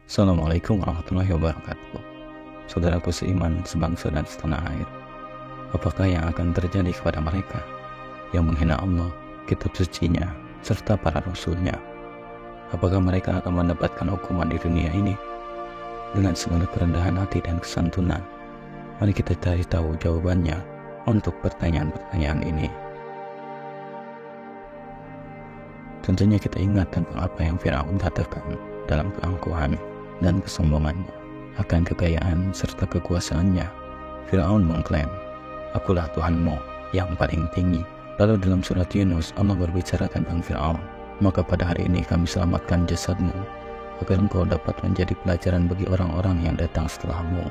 Assalamualaikum warahmatullahi wabarakatuh. Saudaraku seiman, sebangsa dan setanah air, apakah yang akan terjadi kepada mereka yang menghina Allah, kitab sucinya, serta para rasulnya? Apakah mereka akan mendapatkan hukuman di dunia ini? Dengan segala kerendahan hati dan kesantunan, mari kita cari tahu jawabannya untuk pertanyaan-pertanyaan ini. Tentunya kita ingat tentang apa yang Firaun katakan dalam keangkuhan dan kesombongannya akan kekayaan serta kekuasaannya. Firaun mengklaim, "Akulah Tuhanmu yang paling tinggi." Lalu dalam surat Yunus, Allah berbicara tentang Firaun, "Maka pada hari ini kami selamatkan jasadmu, agar engkau dapat menjadi pelajaran bagi orang-orang yang datang setelahmu.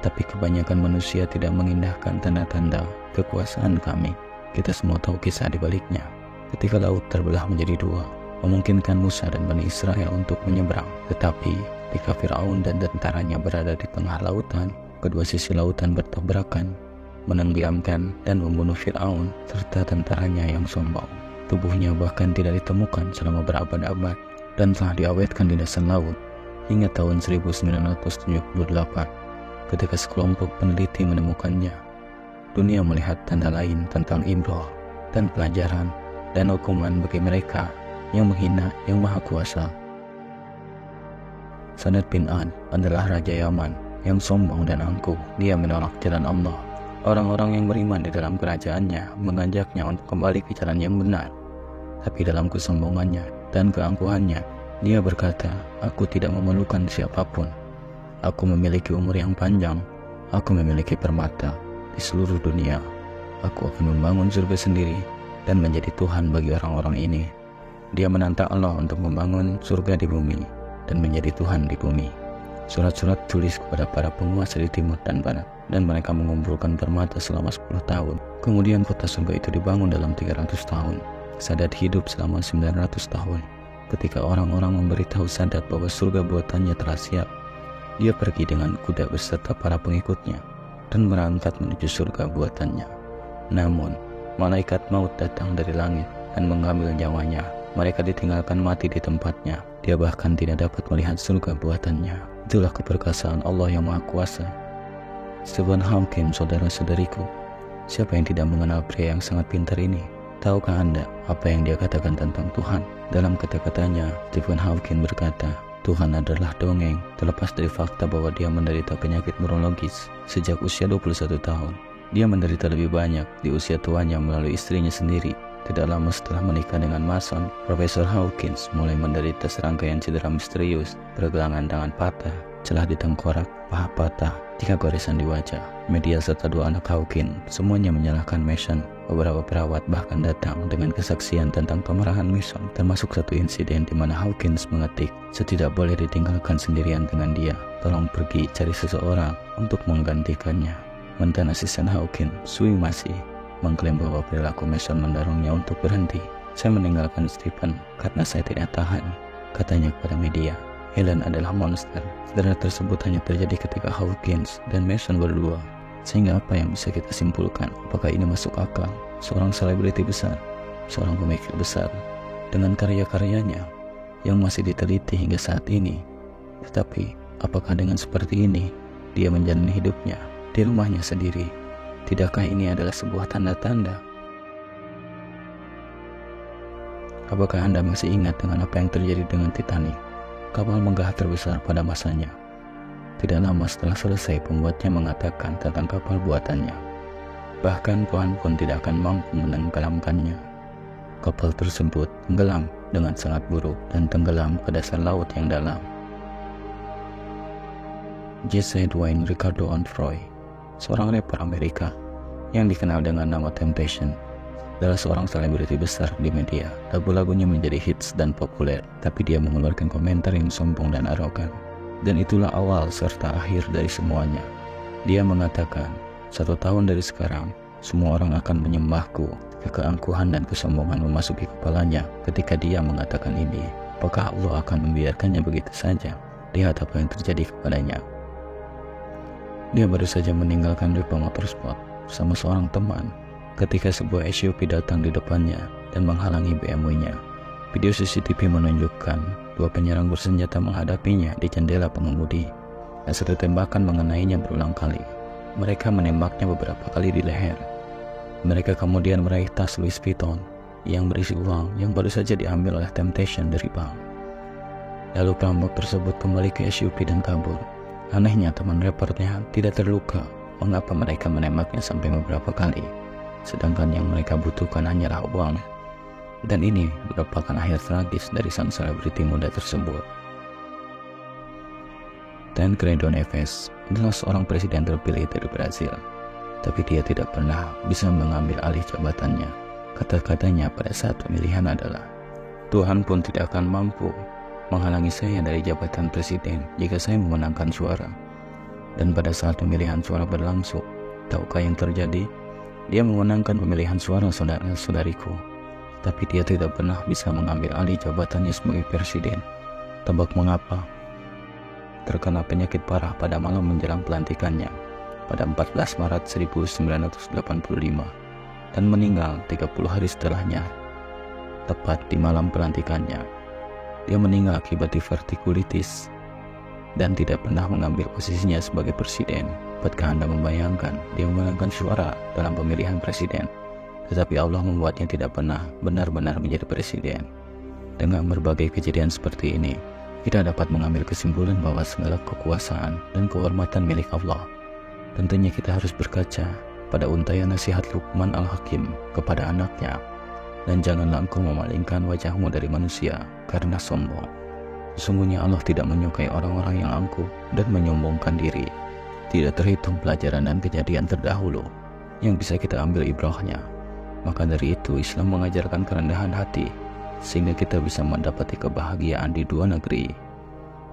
Tapi kebanyakan manusia tidak mengindahkan tanda-tanda kekuasaan kami." Kita semua tahu kisah di baliknya. Ketika laut terbelah menjadi dua, memungkinkan Musa dan Bani Israel untuk menyeberang. Tetapi ketika Firaun dan tentaranya berada di tengah lautan, kedua sisi lautan bertabrakan, menenggelamkan dan membunuh Firaun serta tentaranya yang sombong. Tubuhnya bahkan tidak ditemukan selama berabad-abad dan telah diawetkan di dasar laut hingga tahun 1978 ketika sekelompok peneliti menemukannya. Dunia melihat tanda lain tentang ibrah dan pelajaran dan hukuman bagi mereka yang menghina Yang Maha Kuasa. Sanad bin Ad adalah Raja Yaman yang sombong dan angkuh. Dia menolak jalan Allah. Orang-orang yang beriman di dalam kerajaannya mengajaknya untuk kembali ke jalan yang benar. Tapi dalam kesombongannya dan keangkuhannya, dia berkata, "Aku tidak memerlukan siapapun. Aku memiliki umur yang panjang. Aku memiliki permata di seluruh dunia. Aku akan membangun surga sendiri dan menjadi Tuhan bagi orang-orang ini." Dia menantang Allah untuk membangun surga di bumi dan menjadi Tuhan di bumi. Surat-surat tulis kepada para penguasa di timur dan barat, dan mereka mengumpulkan permata selama 10 tahun. Kemudian kota surga itu dibangun dalam 300 tahun. Sadat hidup selama 900 tahun. Ketika orang-orang memberitahu Sadat bahwa surga buatannya telah siap, dia pergi dengan kuda beserta para pengikutnya dan berangkat menuju surga buatannya. Namun malaikat maut datang dari langit dan mengambil nyawanya. Mereka ditinggalkan mati di tempatnya. Dia bahkan tidak dapat melihat surga buatannya. Itulah keperkasaan Allah yang Maha Kuasa. Stephen Hawking, saudara-saudariku, siapa yang tidak mengenal pria yang sangat pintar ini? Tahukah Anda apa yang dia katakan tentang Tuhan? Dalam kata-katanya, Stephen Hawking berkata, "Tuhan adalah dongeng, terlepas dari fakta bahwa dia menderita penyakit neurologis sejak usia 21 tahun. Dia menderita lebih banyak di usia tuanya melalui istrinya sendiri. Tidak lama setelah menikah dengan Mason, Profesor Hawkins mulai menderita serangkaian cedera misterius, pergelangan tangan patah, celah di tengkorak, paha patah, 3 goresan di wajah. Media serta 2 anak Hawkins semuanya menyalahkan Mason. Beberapa perawat bahkan datang dengan kesaksian tentang kemarahan Mason, termasuk satu insiden di mana Hawkins mengetik, "Saya tidak boleh ditinggalkan sendirian dengan dia. Tolong pergi cari seseorang untuk menggantikannya." Mantan asisten Hawkins, Sui Masih, mengklaim bahwa perilaku Mason mendorongnya untuk berhenti. "Saya meninggalkan Stephen karena saya tidak tahan," katanya kepada media. Helen adalah monster. Cedera tersebut hanya terjadi ketika Hawkins dan Mason berdua. Sehingga apa yang bisa kita simpulkan? Apakah ini masuk akal? Seorang selebriti besar, seorang pemikir besar, dengan karya-karyanya yang masih diteliti hingga saat ini. Tetapi apakah dengan seperti ini dia menjalani hidupnya di rumahnya sendiri? Tidakkah ini adalah sebuah tanda-tanda? Apakah Anda masih ingat dengan apa yang terjadi dengan Titanic, kapal megah terbesar pada masanya? Tidak lama setelah selesai, pembuatnya mengatakan tentang kapal buatannya, bahkan Tuhan pun tidak akan mampu menenggelamkannya. Kapal tersebut tenggelam dengan sangat buruk dan tenggelam ke dasar laut yang dalam. Jesse Dwayne Ricardo Onfroy, seorang rapper Amerika yang dikenal dengan nama Temptation, adalah seorang selebriti besar di media. Lagu-lagunya menjadi hits dan populer, tapi dia mengeluarkan komentar yang sombong dan arogan. Dan itulah awal serta akhir dari semuanya. Dia mengatakan, 1 tahun dari sekarang, semua orang akan menyembahku. Keangkuhan dan kesombongan memasuki kepalanya ketika dia mengatakan ini. Apakah Allah akan membiarkannya begitu saja? Lihat apa yang terjadi kepadanya. Dia baru saja meninggalkan Ripa Motorsport bersama seorang teman ketika sebuah SUV datang di depannya dan menghalangi BMW-nya. Video CCTV menunjukkan Dua penyerang bersenjata menghadapinya di jendela pengemudi, dan satu tembakan mengenainya berulang kali. Mereka menembaknya beberapa kali di leher. Mereka kemudian meraih tas Louis Vuitton yang berisi uang yang baru saja diambil oleh Temptation dari bank. Lalu perampok tersebut kembali ke SUV dan kabur. Anehnya teman reportnya tidak terluka. Mengapa mereka menembaknya sampai beberapa kali, sedangkan yang mereka butuhkan hanyalah uang? Dan ini merupakan akhir tragis dari sang selebriti muda tersebut. Tancredo Neves adalah seorang presiden terpilih dari Brasil, tapi dia tidak pernah bisa mengambil alih jabatannya. Kata-katanya pada saat pemilihan adalah, "Tuhan pun tidak akan mampu menghalangi saya dari jabatan presiden jika saya memenangkan suara." Dan pada saat pemilihan suara berlangsung, tahukah yang terjadi? Dia memenangkan pemilihan suara saudara-saudariku, tapi dia tidak pernah bisa mengambil alih jabatannya sebagai presiden. Tebak mengapa? Terkena penyakit parah pada malam menjelang pelantikannya pada 14 Maret 1985 dan meninggal 30 hari setelahnya, tepat di malam pelantikannya. Dia meninggal akibat divertikulitis dan tidak pernah mengambil posisinya sebagai presiden. Dapatkah Anda membayangkan dia memenangkan suara dalam pemilihan presiden, tetapi Allah membuatnya tidak pernah benar-benar menjadi presiden? Dengan berbagai kejadian seperti ini, kita dapat mengambil kesimpulan bahwa segala kekuasaan dan kehormatan milik Allah. Tentunya kita harus berkaca pada untaian nasihat Luqman Al-Hakim kepada anaknya, dan janganlah engkau memalingkan wajahmu dari manusia karena sombong. Sesungguhnya Allah tidak menyukai orang-orang yang angkuh dan menyombongkan diri. Tidak terhitung pelajaran dan kejadian terdahulu yang bisa kita ambil ibrahnya. Maka dari itu Islam mengajarkan kerendahan hati, sehingga kita bisa mendapati kebahagiaan di dua negeri.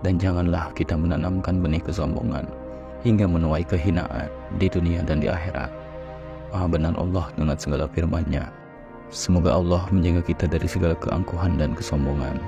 Dan janganlah kita menanamkan benih kesombongan hingga menuai kehinaan di dunia dan di akhirat. Maha benar Allah dengan segala firman-Nya. Semoga Allah menjaga kita dari segala keangkuhan dan kesombongan.